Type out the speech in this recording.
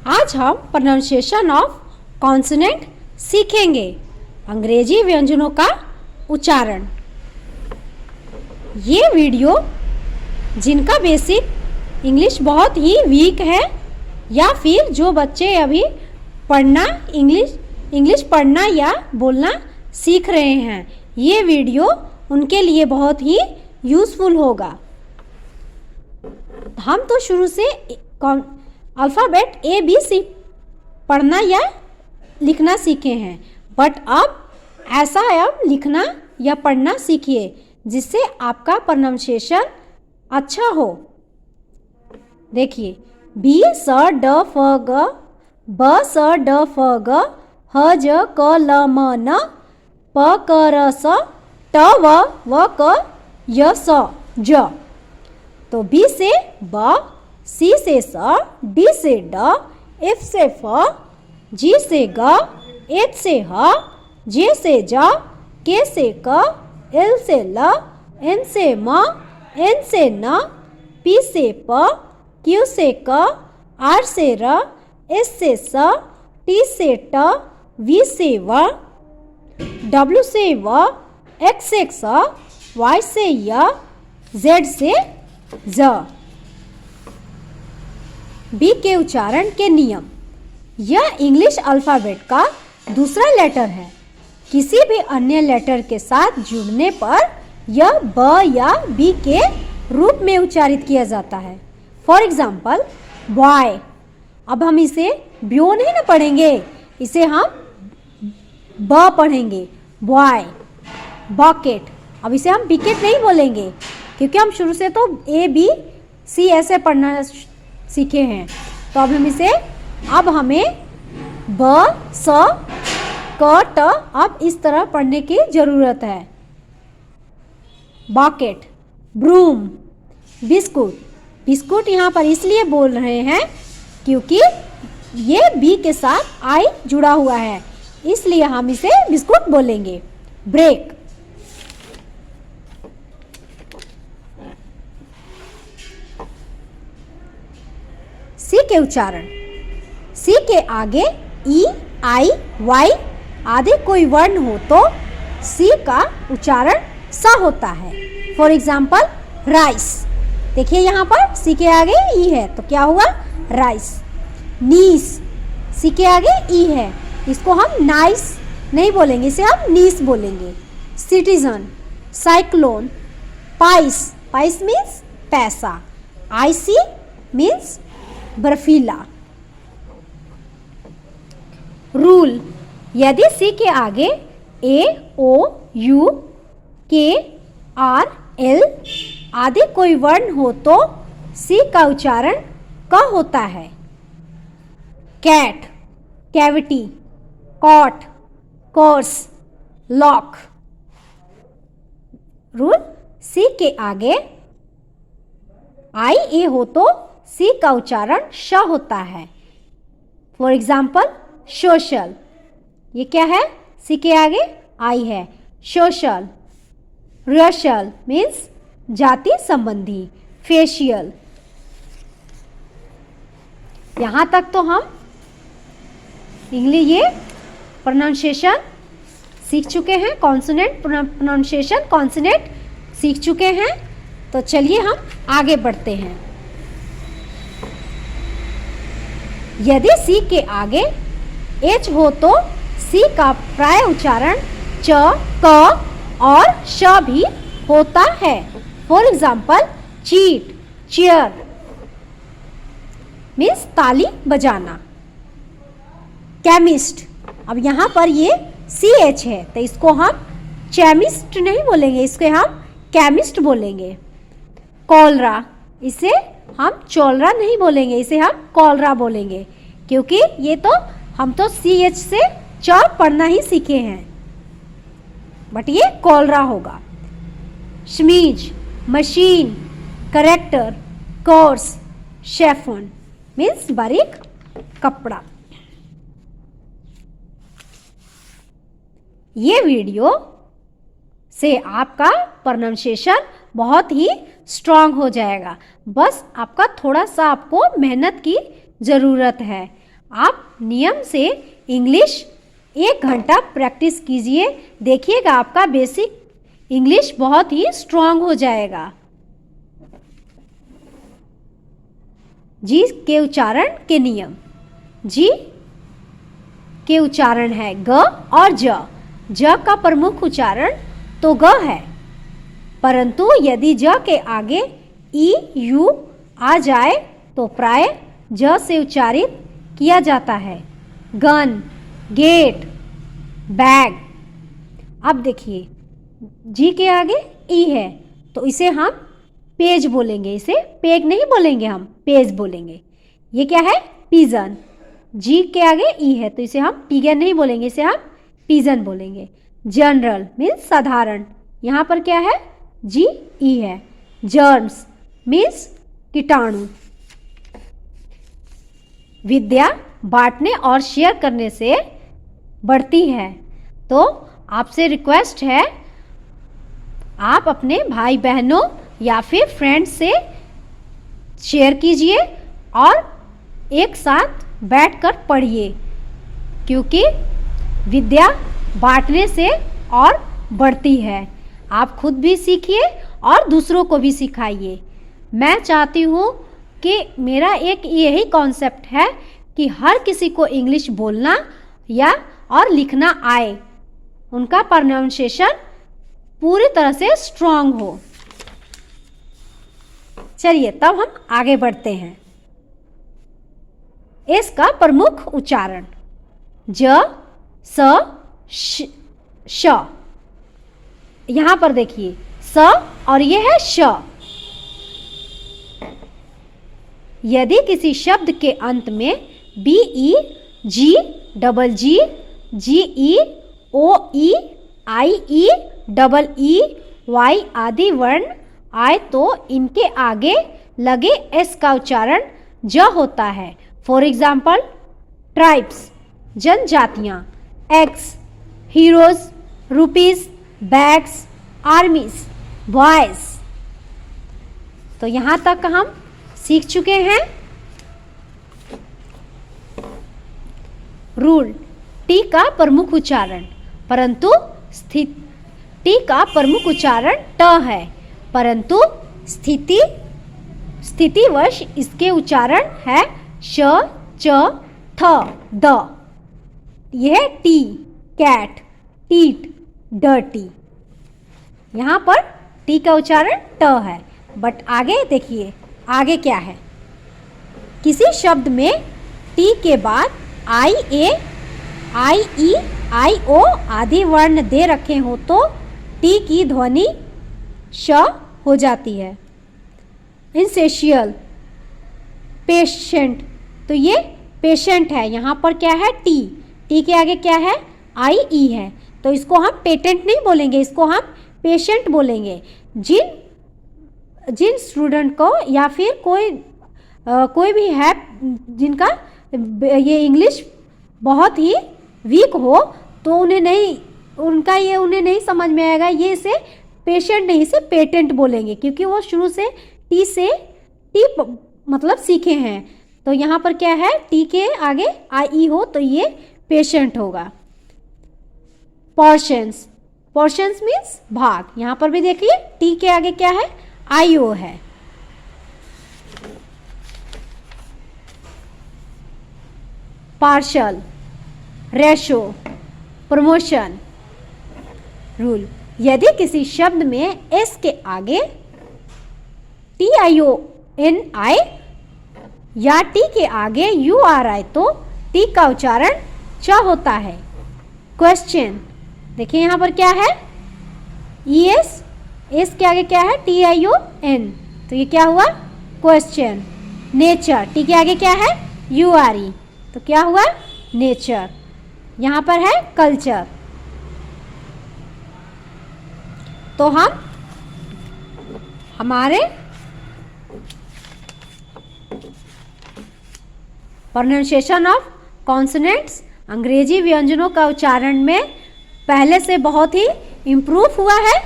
आज हम pronunciation of consonant सीखेंगे, अंग्रेजी व्यंजनों का उच्चारण। ये वीडियो जिनका बेसिक इंग्लिश बहुत ही वीक है या फिर जो बच्चे अभी इंग्लिश पढ़ना या बोलना सीख रहे हैं, ये वीडियो उनके लिए बहुत ही यूज़फुल होगा। हम तो शुरू से अल्फ़ाबेट ABC पढ़ना या लिखना सीखे हैं, बट अब ऐसा अब लिखना या पढ़ना सीखिए जिससे आपका प्रोनाउंसिएशन अच्छा हो। देखिए, B स ड फ ग, ब स ड फ ग, ह ज क ल म न, प क र स, ट व क य स ज। तो B से ब, C से स, D से ड, F से फ, G से ग, H से ह, J से ज, K से क, L से ल, M से म, N से न, P से प, Q से क, R से र, S से स, T से ट, V से व, W से व, X से क्ष, Y से य, Z से ज। बी के उच्चारण के नियम। यह इंग्लिश अल्फ़ाबेट का दूसरा लेटर है। किसी भी अन्य लेटर के साथ जुड़ने पर यह ब या बी के रूप में उच्चारित किया जाता है। For example, boy. अब हम इसे ब्यो नहीं ना पढ़ेंगे, इसे हम ब पढ़ेंगे, बॉय। बकेट। अब इसे हम बिकेट नहीं बोलेंगे क्योंकि हम शुरू से तो ABC ऐसे पढ़ना सीखे हैं। तो अब हमें ब स क ट अब इस तरह पढ़ने की ज़रूरत है। बकेट। ब्रूम। बिस्कुट। बिस्कुट यहाँ पर इसलिए बोल रहे हैं क्योंकि ये बी के साथ आई जुड़ा हुआ है, इसलिए हम इसे बिस्कुट बोलेंगे। ब्रेक। सी के उच्चारण। सी के आगे ई, आई, वाई आदि कोई वर्ण हो तो सी का उच्चारण स होता है। For example, rice. देखिए यहाँ पर सी के आगे ई है तो क्या हुआ, राइस। नीस। सी के आगे ई है, इसको हम नाइस नहीं बोलेंगे, इसे हम नीस बोलेंगे। Citizen. Cyclone. Price. Price means पैसा। आईसी मीन्स बर्फीला। रूल। यदि सी के आगे A, O, U, K, R, L आदि कोई वर्ण हो तो सी का उच्चारण क होता है। Cat. Cavity. Cot. Course. Lock. Rule. C के आगे IA हो तो सी का उच्चारण श होता है। For example, social. ये क्या है, सी के आगे आई है, सोशल। रशल मीन्स जाति संबंधी। फेशियल। यहाँ तक तो हम इंग्लिश ये प्रोनाउंसिएशन सीख चुके हैं, कॉन्सोनेंट प्रोनाउंसिएशन कॉन्सोनेंट सीख चुके हैं। तो चलिए हम आगे बढ़ते हैं। यदि सी के आगे H हो तो सी का प्राय उच्चारण च, क और श भी होता है। For example, cheat. Chair means ताली बजाना। केमिस्ट। अब यहाँ पर ये CH है तो इसको हम चेमिस्ट नहीं बोलेंगे, इसको हम केमिस्ट बोलेंगे। कॉलरा। इसे हम चोलरा नहीं बोलेंगे, इसे हम कॉलरा बोलेंगे क्योंकि ये तो हम तो CH से च पढ़ना ही सीखे हैं, बट ये कॉलरा होगा। Chemise. Machine. Character. Course. Chiffon means बारीक कपड़ा। ये वीडियो से आपका प्रोनाउंसिएशन बहुत ही स्ट्रांग हो जाएगा। बस आपका थोड़ा सा आपको मेहनत की ज़रूरत है। आप नियम से इंग्लिश 1 घंटा प्रैक्टिस कीजिए, देखिएगा आपका बेसिक इंग्लिश बहुत ही स्ट्रांग हो जाएगा। जी के उच्चारण के नियम। जी के उच्चारण है ग और ज। ज का प्रमुख उच्चारण तो ग है, परंतु यदि ज के आगे ई यू आ जाए तो प्राय ज से उच्चारित किया जाता है। Gun, get, bag. अब देखिए जी के आगे ई है तो इसे हम पेज बोलेंगे, इसे पेग नहीं बोलेंगे, हम पेज बोलेंगे। ये क्या है? पिजन। जी के आगे ई है तो इसे हम पिगन नहीं बोलेंगे, इसे हम पिजन बोलेंगे। जनरल मीन्स साधारण, यहाँ पर क्या है? जी ई है। जर्म्स मीन्स कीटाणु। विद्या बांटने और शेयर करने से बढ़ती है, तो आपसे रिक्वेस्ट है आप अपने भाई बहनों या फिर फ्रेंड्स से शेयर कीजिए और एक साथ बैठकर पढ़िए, क्योंकि विद्या बांटने से और बढ़ती है। आप खुद भी सीखिए और दूसरों को भी सिखाइए। मैं चाहती हूँ कि मेरा एक यही कॉन्सेप्ट है कि हर किसी को इंग्लिश बोलना या और लिखना आए, उनका प्रोनाउंसिएशन पूरी तरह से स्ट्रांग हो। चलिए तब हम आगे बढ़ते हैं। इसका प्रमुख उच्चारण ज, स, श। यहां पर देखिए स और ये है श। यदि किसी शब्द के अंत में बी ई, जी, डबल जी, जी ई, ओ ई, आई ई, डबल ई, वाई आदि वर्ण आए तो इनके आगे लगे एस का उच्चारण ज होता है। फॉर एग्जाम्पल ट्राइब्स जनजातियाँ, x heroes, rupees bags, आर्मीज boys. तो यहाँ तक हम सीख चुके हैं। रूल टी का प्रमुख उच्चारण, परंतु स्थित टी का प्रमुख उच्चारण ट है, परंतु स्थितिवश इसके उच्चारण है श, च, थ, द। यह टी, कैट, टीट, डर्टी। यहाँ पर टी का उच्चारण ट है, बट आगे देखिए आगे क्या है। किसी शब्द में टी के बाद आई ए, आई ई, आई ओ आदि वर्ण दे रखे हो तो टी की ध्वनि श हो जाती है। इंसेशियल, पेशेंट, तो ये पेशेंट है, यहाँ पर क्या है? टी, टी के आगे क्या है? आई ई है, तो इसको हम पेटेंट नहीं बोलेंगे, इसको हम पेशेंट बोलेंगे। जिन स्टूडेंट को या फिर कोई भी है जिनका ये इंग्लिश बहुत ही वीक हो तो उन्हें नहीं समझ में आएगा, ये इसे पेशेंट नहीं इसे पेटेंट बोलेंगे, क्योंकि वो शुरू से टी मतलब सीखे हैं। तो यहाँ पर क्या है? टी के आगे आई ई हो तो ये पेशेंट होगा। पोर्शंस, पोर्शंस मीन्स भाग। यहाँ पर भी देखिए टी के आगे क्या है? आई ओ है। Partial, ratio, promotion. रूल यदि किसी शब्द में एस के आगे टी आई ओ एन आए या टी के आगे यू आर आए तो टी का उच्चारण च होता है। क्वेश्चन देखिए यहाँ पर क्या है? ई एस, एस के आगे क्या है? टी आई ओ एन, तो ये क्या हुआ? क्वेश्चन। नेचर, टी के आगे क्या है? यू आर ई, तो क्या हुआ? नेचर। यहाँ पर है कल्चर। तो हम हमारे प्रोनाउंसिएशन ऑफ कॉन्सोनेंट्स अंग्रेजी व्यंजनों का उच्चारण में पहले से बहुत ही इम्प्रूव हुआ है।